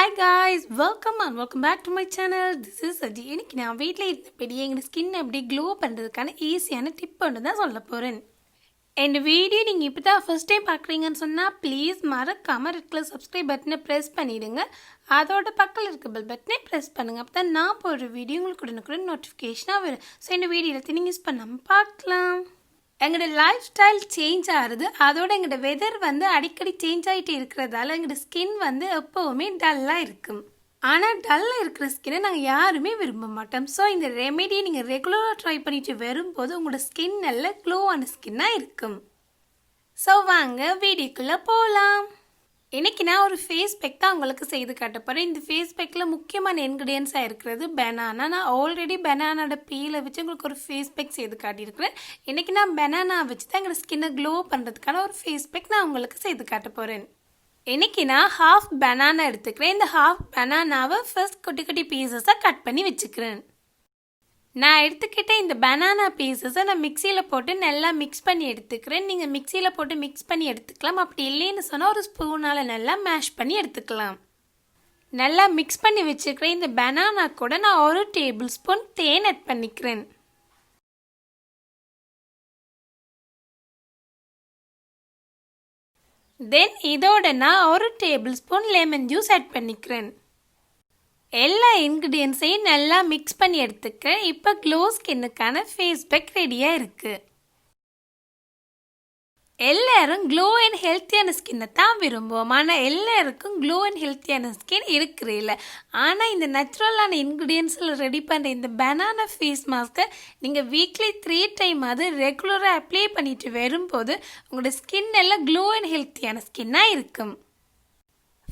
Hi guys, welcome back to my channel. This is Aji. இன்னைக்கு நான் வீட்ல இருந்தபடி எங்க ஸ்கின் அப்படி க்ளோ பண்றதுக்கான ஈஸியான டிப் ஒன்று தான் சொல்ல போறேன். இந்த வீடியோ நீங்க இப்பதான் ஃபர்ஸ்ட் டைம் பார்க்கறீங்கன்னு சொன்னா ப்ளீஸ் மறக்காம ரெட் கலர் சப்ஸ்கிரைப் பட்டனை பிரஸ் பண்ணிடுங்க. அதோட பக்கத்துல இருக்க பெல் பட்டனை பிரஸ் பண்ணுங்க. அப்பதான் நான் போடுற வீடியோ உங்களுக்கு உடனுக்குடன் நோட்டிஃபிகேஷனா வரும். ஸோ இந்த வீடியோல நீங்க மிஸ் பண்ணாம பார்க்கலாம். எங்களோட லைஃப் ஸ்டைல் சேஞ்ச் ஆகுது, அதோட எங்களோட வெதர் அடிக்கடி சேஞ்ச் ஆகிட்டே இருக்கிறதால எங்களோட ஸ்கின் எப்போவுமே டல்லாக இருக்கும். ஆனால் டல்லாக இருக்கிற ஸ்கின்னை நாங்கள் யாருமே விரும்ப மாட்டோம். ஸோ இந்த ரெமெடியை நீங்கள் ரெகுலராக ட்ரை பண்ணிட்டு வரும்போது உங்களோட ஸ்கின் நல்ல க்ளோவான ஸ்கின்னாக இருக்கும். ஸோ வாங்க வீடியோக்குள்ளே போகலாம். இன்றைக்கி நான் ஒரு ஃபேஸ் பேக் தான் உங்களுக்கு செய்து காட்ட போகிறேன். இந்த ஃபேஸ் பேக்கில் முக்கியமான இன்க்ரீடியன்ஸாக இருக்கிறது பனானா. நான் ஆல்ரெடி பனானாவோட பீலை வச்சு உங்களுக்கு ஒரு ஃபேஸ் பேக் செய்து காட்டியிருக்கிறேன். இன்றைக்கி நான் பனானா வச்சு தான் எங்களோட ஸ்கின்னை க்ளோ பண்ணுறதுக்கான ஒரு ஃபேஸ் பேக் நான் உங்களுக்கு செய்து காட்ட போகிறேன். இன்றைக்கி நான் ஹாஃப் பனானா எடுத்துக்கிறேன். இந்த ஹாஃப் பனானாவை ஃபர்ஸ்ட் குட்டி குட்டி பீசஸாக கட் பண்ணி வச்சுக்கிறேன். நான் எடுத்துக்கிட்ட இந்த பனானா பீசஸை நான் மிக்சியில் போட்டு நல்லா மிக்ஸ் பண்ணி எடுத்துக்கிறேன். நீங்கள் மிக்சியில் போட்டு மிக்ஸ் பண்ணி எடுத்துக்கலாம். அப்படி இல்லைன்னு சொன்னால் ஒரு ஸ்பூனால் நல்லா மேஷ் பண்ணி எடுத்துக்கலாம். நல்லா மிக்ஸ் பண்ணி வச்சுக்கிறேன். இந்த பனானா கூட நான் 1 டேபிள் ஸ்பூன் தேன் ஆட் பண்ணிக்கிறேன். தென் இதோட நான் 1 tablespoon lemon juice add பண்ணிக்கிறேன். எல்லா இன்க்ரீடியன்ஸையும் நல்லா மிக்ஸ் பண்ணி எடுத்துக்க. இப்போ க்ளோ ஸ்கின்னுக்கான ஃபேஸ் பேக் ரெடியாக இருக்குது. எல்லாரும் க்ளோ அண்ட் ஹெல்த்தியான ஸ்கின்னை தான் விரும்புவோம். ஆனால் எல்லாருக்கும் க்ளோ அண்ட் ஹெல்த்தியான ஸ்கின் இருக்கிறே இல்லை. ஆனால் இந்த நேச்சுரலான இன்க்ரீடியன்ஸில் ரெடி பண்ணுற இந்த பனானா ஃபேஸ் மாஸ்க்கை நீங்கள் வீக்லி 3 டைம் அது ரெகுலராக அப்ளை பண்ணிட்டு வரும்போது உங்களோட ஸ்கின் எல்லாம் க்ளோ அண்ட் ஹெல்த்தியான ஸ்கின்னாக இருக்கும்.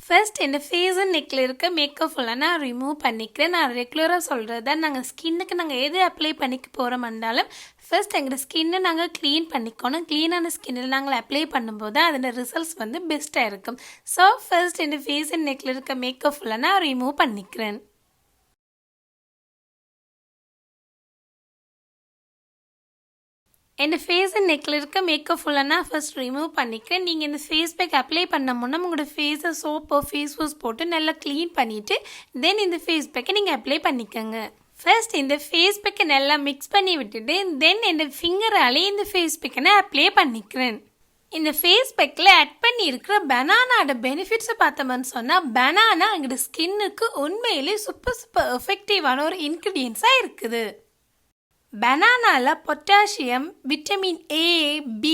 ஃபர்ஸ்ட் இந்த ஃபேஸ் அண்ட் நெக்கில் இருக்க மேக்கப் ஃபுல்லாக நான் ரிமூவ் பண்ணிக்கிறேன். நான் ரெகுலராக சொல்கிறது தான், நாங்கள் ஸ்கின்னுக்கு நாங்கள் எது அப்ளை பண்ணிக்க போகிறோம்னாலும் ஃபர்ஸ்ட் எங்களோட ஸ்கின்னை நாங்கள் க்ளீன் பண்ணிக்கணும். க்ளீனான ஸ்கின்னில் நாங்கள் அப்ளை பண்ணும்போது அதோட ரிசல்ட்ஸ் பெஸ்ட்டாக இருக்கும். ஸோ ஃபர்ஸ்ட் இந்த ஃபேஸ் அண்ட் நெக்கில் இருக்க மேக்கப் ஃபுல்லாக நான் ரிமூவ் பண்ணிக்கிறேன். இந்த ஃபேஸ் அண்ட் நெக்கில் இருக்க மேக்கப் ஃபுல்லாக நான் ஃபர்ஸ்ட் ரிமூவ் பண்ணிக்கிறேன். நீங்கள் இந்த ஃபேஸ் பேக் அப்ளை பண்ண முன்னே உங்களோட ஃபேஸை சோப்போ ஃபேஸ் வாஷ் போட்டு நல்லா க்ளீன் பண்ணிவிட்டு தென் இந்த ஃபேஸ் பேக்கை நீங்கள் அப்ளை பண்ணிக்கோங்க. ஃபர்ஸ்ட் இந்த ஃபேஸ் பேக்கை நல்லா மிக்ஸ் பண்ணி விட்டுட்டு தென் இந்த ஃபிங்கராலே இந்த ஃபேஸ் பேக்கை நான் அப்ளை பண்ணிக்கிறேன். இந்த ஃபேஸ் பேக்கில் ஆட் பண்ணி இருக்கிற பனானாவோட பெனிஃபிட்ஸை பார்த்தோம்னு சொன்னால் பனானா எங்களோட ஸ்கின்னுக்கு உண்மையிலே சூப்பர் எஃபெக்டிவான ஒரு இன்க்ரீடியன்ஸாக இருக்குது. பனானாவில் potassium, vitamin A, B,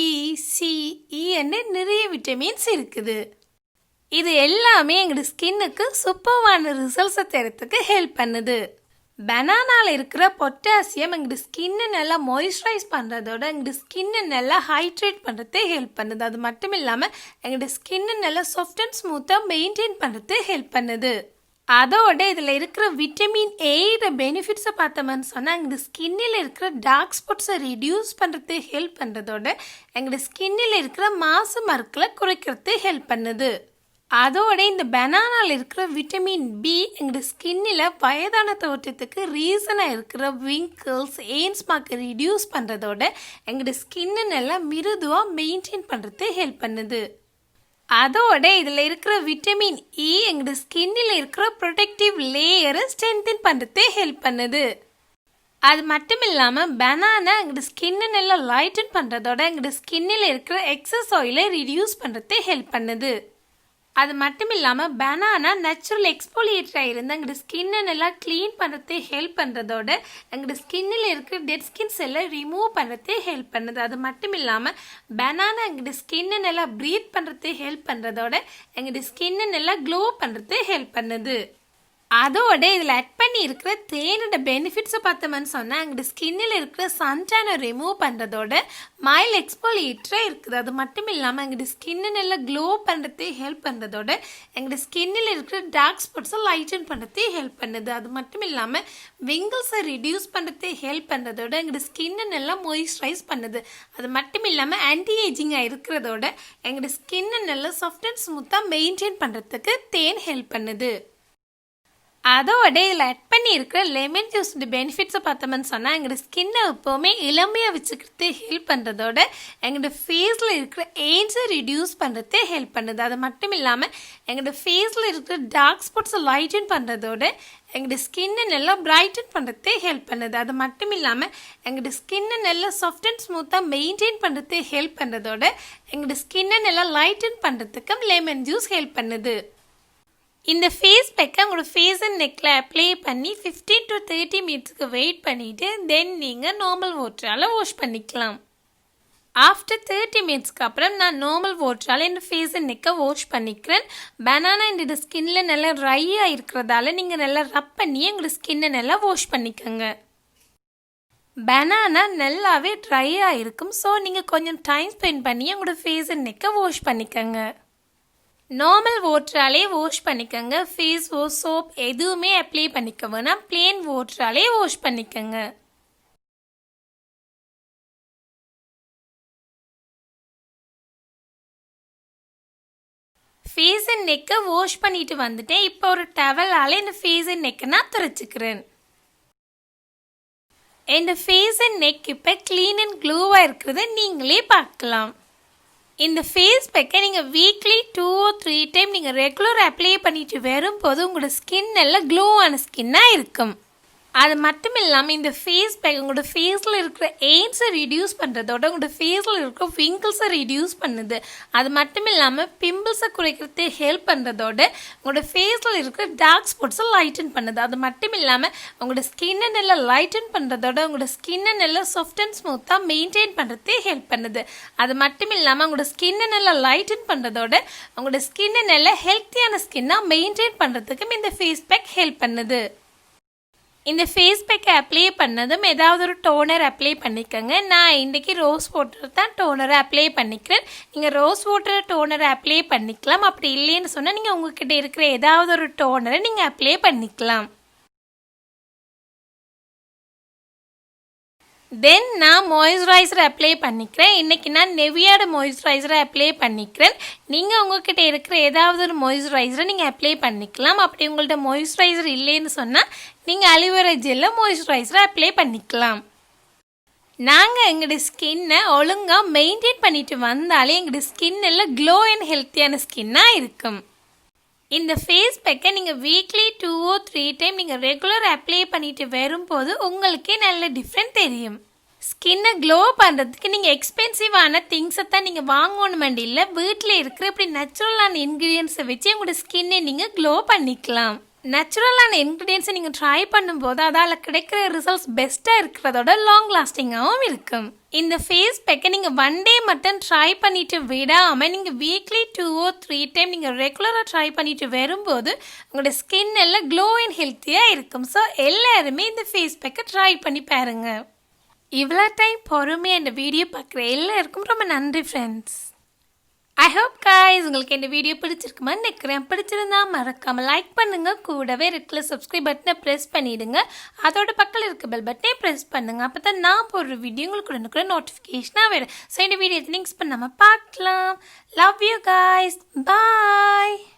C, E நிறைய விட்டமின்ஸ் இருக்குது. இது எல்லாமே எங்களோட ஸ்கின்னுக்கு சூப்பர்வான ரிசல்ட்ஸை தரத்துக்கு ஹெல்ப் பண்ணுது. பனானாவில் இருக்கிற பொட்டாசியம் எங்களோட ஸ்கின்னை நல்லா மாய்ஸ்சரைஸ் பண்ணுறதோட எங்களோட ஸ்கின்னை நல்லா ஹைட்ரேட் பண்ணுறதே ஹெல்ப் பண்ணுது. அது மட்டும் இல்லாமல் எங்களோட ஸ்கின்னை நல்லா சாஃப்ட் அண்ட் ஸ்மூத்தாக மெயின்டைன் பண்ணுறது ஹெல்ப் பண்ணுது. அதோட இதில் இருக்கிற விட்டமின் ஏட பெனிஃபிட்ஸை பார்த்தோம்னு சொன்னால் எங்களோட ஸ்கின்னில் இருக்கிற டார்க் ஸ்பாட்ஸை ரிடியூஸ் பண்ணுறது ஹெல்ப் பண்ணுறதோட எங்களோட ஸ்கின்னில் இருக்கிற மாசு மருக்களை குறைக்கிறது ஹெல்ப் பண்ணுது. அதோட இந்த பனானாவில் இருக்கிற விட்டமின் B எங்களோட ஸ்கின்னில் வயதான தோற்றத்துக்கு ரீசனாக இருக்கிற விங்கிள்ஸ், ஏன்ஸ் மார்க்கை ரிடியூஸ் பண்ணுறதோட எங்களோட ஸ்கின்னை நல்லா மிருதுவாக மெயின்டைன் பண்ணுறது ஹெல்ப் பண்ணுது. அதோட இதில் இருக்கிற விட்டமின் E எங்களோட ஸ்கின்னில் இருக்கிற ப்ரொடெக்டிவ் லேயரை ஸ்ட்ரென்தன் பண்ணுறதே ஹெல்ப் பண்ணுது. அது மட்டும் இல்லாமல் பனானா எங்களோட ஸ்கின்னை நல்லா லைட்டன் பண்ணுறதோட எங்களோட ஸ்கின்னில் இருக்கிற எக்ஸஸ் ஆயிலை ரிடியூஸ் பண்ணுறதே ஹெல்ப் பண்ணுது. அது மட்டும் இல்லாமல் பனானா நேச்சுரல் எக்ஸ்போலியேட்டராக இருந்து எங்களோட ஸ்கின்னை நல்லா க்ளீன் பண்ணுறதே ஹெல்ப் பண்ணுறதோட எங்களோட ஸ்கின்னில் இருக்கிற டெட் ஸ்கின்ஸ் எல்லாம் ரிமூவ் பண்ணுறதே ஹெல்ப் பண்ணுது. அது மட்டும் இல்லாமல் பனானா எங்களோட ஸ்கின்னை நல்லா ப்ரீத் பண்ணுறதே ஹெல்ப் பண்ணுறதோட எங்களோட ஸ்கின்னை நல்லா க்ளோ பண்ணுறதே ஹெல்ப் பண்ணுது. அதோட இதில் ஆட் பண்ணி இருக்கிற தேனோட பெனிஃபிட்ஸை பார்த்தோம்னு சொன்னால் எங்களோட ஸ்கின்னில் இருக்கிற சன்டேனை ரிமூவ் பண்ணுறதோட மைல் எக்ஸ்போலியேட்டராக இருக்குது. அது மட்டும் இல்லாமல் எங்களோட ஸ்கின்னை நல்லா க்ளோ பண்ணுறதே ஹெல்ப் பண்ணுறதோட எங்களோட ஸ்கின்னில் இருக்கிற டார்க் ஸ்பாட்ஸை லைட்டன் பண்ணுறதே ஹெல்ப் பண்ணுது. அது மட்டும் இல்லாமல் விங்கிள்ஸை ரிடியூஸ் பண்ணுறதே ஹெல்ப் பண்ணுறதோட எங்களோட ஸ்கின்னை நல்லா மாய்ஸ்சரைஸ் பண்ணுது. அது மட்டும் இல்லாமல் ஆன்டி ஏஜிங்காக இருக்கிறதோட எங்களோட ஸ்கின்னை நல்லா சாஃப்ட் அண்ட் ஸ்மூத்தாக மெயின்டைன் பண்ணுறதுக்கு தேன் ஹெல்ப் பண்ணுது. அதோட இதில் ஆட் பண்ணியிருக்கிற லெமன் ஜூஸோட பெனிஃபிட்ஸை பார்த்தோம்னு சொன்னால் எங்களோட ஸ்கின்னை எப்போவுமே இளமையாக வச்சுக்கிறது ஹெல்ப் பண்ணுறதோட எங்களோட ஃபேஸில் இருக்கிற ஏஜை ரிடியூஸ் பண்ணுறது ஹெல்ப் பண்ணுது. அது மட்டும் இல்லாமல் எங்களோட ஃபேஸில் இருக்கிற டார்க் ஸ்பாட்ஸை லைட்டன் பண்ணுறதோட எங்களோட ஸ்கின்னை நல்லா பிரைட்டன் பண்ணுறதே ஹெல்ப் பண்ணுது. அது மட்டும் இல்லாமல் எங்களோட ஸ்கின்னை நல்லா சாஃப்ட் அண்ட் ஸ்மூத்தாக மெயின்டைன் பண்ணுறதே ஹெல்ப் பண்ணுறதோட எங்களோட ஸ்கின்னை நல்லா லைட்டன் பண்ணுறதுக்கும் லெமன் ஜூஸ் ஹெல்ப் பண்ணுது. இந்த ஃபேஸ் பேக்கை உங்களோட ஃபேஸ் அண்ட் நெக்கில் அப்ளை பண்ணி 15 to 30 மினிட்ஸ்க்கு வெயிட் பண்ணிவிட்டு தென் நீங்கள் நார்மல் வாட்டரால் வாஷ் பண்ணிக்கலாம். ஆஃப்டர் 30 மினிட்ஸ்க்கு அப்புறம் நான் நார்மல் வாட்டரால் என் ஃபேஸ் அண்ட் நெக்கை வாஷ் பண்ணிக்கிறேன். பனானா இந்த ஸ்கின்ல நல்லா ட்ரையாக இருக்கிறதால நீங்கள் நல்லா ரப் பண்ணி உங்களோட ஸ்கின்னை நல்லா வாஷ் பண்ணிக்கோங்க. பனானா நல்லாவே ட்ரையாக இருக்கும். ஸோ நீங்கள் கொஞ்சம் டைம் ஸ்பெண்ட் பண்ணி உங்களோட ஃபேஸ் அண்ட் நெக்கை வாஷ் பண்ணிக்கோங்க. நார்மல் வாட்டராலே வாஷ் பண்ணிக்கோங்க. ஃபேஸ் வாஷ் சோப் எதுவுமே அப்ளை பண்ணிக்க வேணாம். பிளேன் வாட்டராலே வாஷ் பண்ணிக்கோங்க. ஃபேஸ் அண்ட் நெக்கை வாஷ் பண்ணிட்டு வந்துட்டேன். இப்போ ஒரு டவலால் இந்த ஃபேஸ் அண்ட் நெக்கை நான் துடைச்சிக்கிறேன். இந்த ஃபேஸ் அண்ட் நெக் இப்போ க்ளீன் அண்ட் க்ளோவாக இருக்கிறத நீங்களே பார்க்கலாம். இந்த ஃபேஸ் பேக்கை நீங்கள் வீக்லி 2 or 3 டைம் நீங்கள் ரெகுலர் அப்ளை பண்ணிட்டு வரும்போது உங்களோட ஸ்கின் எல்லாம் க்ளோவான ஸ்கின்னாக இருக்கும். அது மட்டும் இல்லாமல் இந்த ஃபேஸ் பேக் உங்களோட ஃபேஸில் இருக்கிற எய்ட்ஸை ரிடியூஸ் பண்ணுறதோட உங்களோட ஃபேஸில் இருக்கிற விங்கிள்ஸை ரிடியூஸ் பண்ணுது. அது மட்டும் இல்லாமல் பிம்பிள்ஸை குறைக்கிறது ஹெல்ப் பண்ணுறதோட உங்களோட ஃபேஸில் இருக்கிற டார்க் ஸ்பாட்ஸை லைட்டன் பண்ணுது. அது மட்டும் இல்லாமல் உங்களோட ஸ்கின்னை நல்லா லைட்டன் பண்ணுறதோட உங்களோட ஸ்கின்னை நல்லா சாஃப்ட் அண்ட் ஸ்மூத்தாக மெயின்டைன் பண்ணுறதே ஹெல்ப் பண்ணுது. அது மட்டும் இல்லாமல் உங்களோட ஸ்கின்னை நல்லா லைட்டன் பண்ணுறதோட உங்களோட ஸ்கின்னை நல்லா ஹெல்த்தியான ஸ்கின்னாக மெயின்டைன் பண்ணுறதுக்கும் இந்த ஃபேஸ் பேக் ஹெல்ப் பண்ணுது. இந்த ஃபேஸ் பேக்கை அப்ளை பண்ணதும் ஏதாவது ஒரு டோனர் அப்ளை பண்ணிக்கோங்க. நான் இன்றைக்கி ரோஸ் வாட்டர் தான் டோனரை அப்ளை பண்ணிக்கிறேன். நீங்கள் ரோஸ் வாட்டர் டோனரை அப்ளை பண்ணிக்கலாம். அப்படி இல்லைன்னு சொன்னால் நீங்கள் உங்கள்கிட்ட இருக்கிற ஏதாவது ஒரு டோனரை நீங்கள் அப்ளை பண்ணிக்கலாம். தென் நான் மாய்ஸ்சரைசர் அப்ளை பண்ணிக்கிறேன். இன்றைக்கி நான் நெவியாட மாய்ஸ்சரைசரை அப்ளை பண்ணிக்கிறேன். நீங்கள் உங்கள்கிட்ட இருக்கிற ஏதாவது ஒரு மாய்ஸ்சரைசரை நீங்கள் அப்ளை பண்ணிக்கலாம். அப்படி உங்கள்கிட்ட மாய்ஸ்சரைசர் இல்லைன்னு சொன்னால் நீங்கள் அலோவேரா ஜெல்ல மாய்ஸ்சரைசரை அப்ளை பண்ணிக்கலாம். நாங்கள் எங்களோட ஸ்கின்னை ஒழுங்காக மெயின்டைன் பண்ணிட்டு வந்தாலே எங்களோட ஸ்கின் எல்லாம் க்ளோ அண்ட் ஹெல்த்தியான ஸ்கின்னாக இருக்கும். இந்த ஃபேஸ் பேக்கை நீங்கள் வீக்லி 2 or 3 டைம் நீங்கள் ரெகுலர் அப்ளை பண்ணிட்டு வரும்போது உங்களுக்கே நல்ல டிஃப்ரெண்ட் தெரியும். ஸ்கின்னை க்ளோ பண்ணுறதுக்கு நீங்கள் எக்ஸ்பென்சிவான திங்ஸை தான் நீங்கள் வாங்கணுமெண்டு இல்லை, வீட்டில் இருக்கிற இப்படி நேச்சுரலான இன்க்ரீடியன்ஸை வச்சு உங்களோட ஸ்கின்னை நீங்கள் க்ளோ பண்ணிக்கலாம். நேச்சுரலான இன்க்ரீடியன்ஸை நீங்கள் ட்ரை பண்ணும்போது அதால் கிடைக்கிற ரிசல்ட்ஸ் பெஸ்ட்டாக இருக்கிறதோட லாங் லாஸ்டிங்காகவும் இருக்கும். இந்த ஃபேஸ் பேக்கை நீங்கள் 1 டே மட்டும் ட்ரை பண்ணிட்டு விடாமல் நீங்கள் வீக்லி 2 or 3 டைம் நீங்கள் ரெகுலராக ட்ரை பண்ணிட்டு வரும்போது உங்களோட ஸ்கின் எல்லாம் க்ளோ அண்ட் ஹெல்த்தியாக இருக்கும். ஸோ எல்லாருமே இந்த ஃபேஸ் பேக்கை ட்ரை பண்ணி பாருங்கள். இவ்வளோ டைம் பொறுமையாக இந்த வீடியோ பார்க்குற எல்லாருக்கும் ரொம்ப நன்றி ஃப்ரெண்ட்ஸ். ஐ ஹோப் guys உங்களுக்கு இந்த வீடியோ பிடிச்சிருக்குமான்னு நினைக்கிறேன். பிடிச்சிருந்தா மறக்காமல் லைக் பண்ணுங்கள். கூடவே ரெட் கலர் சப்ஸ்கிரைப் பட்டனை ப்ரெஸ் பண்ணிவிடுங்க. அதோட பக்கத்தில் இருக்க பெல் பட்டனை ப்ரெஸ் பண்ணுங்கள். அப்போ தான் நான் போடுற வீடியோ உங்களுக்கு உடனுக்குள்ள நோட்டிஃபிகேஷனாக வேணும். ஸோ இந்த வீடியோ லிங்க்ஸ் பண்ணாமல் பார்க்கலாம். Love you guys. Bye.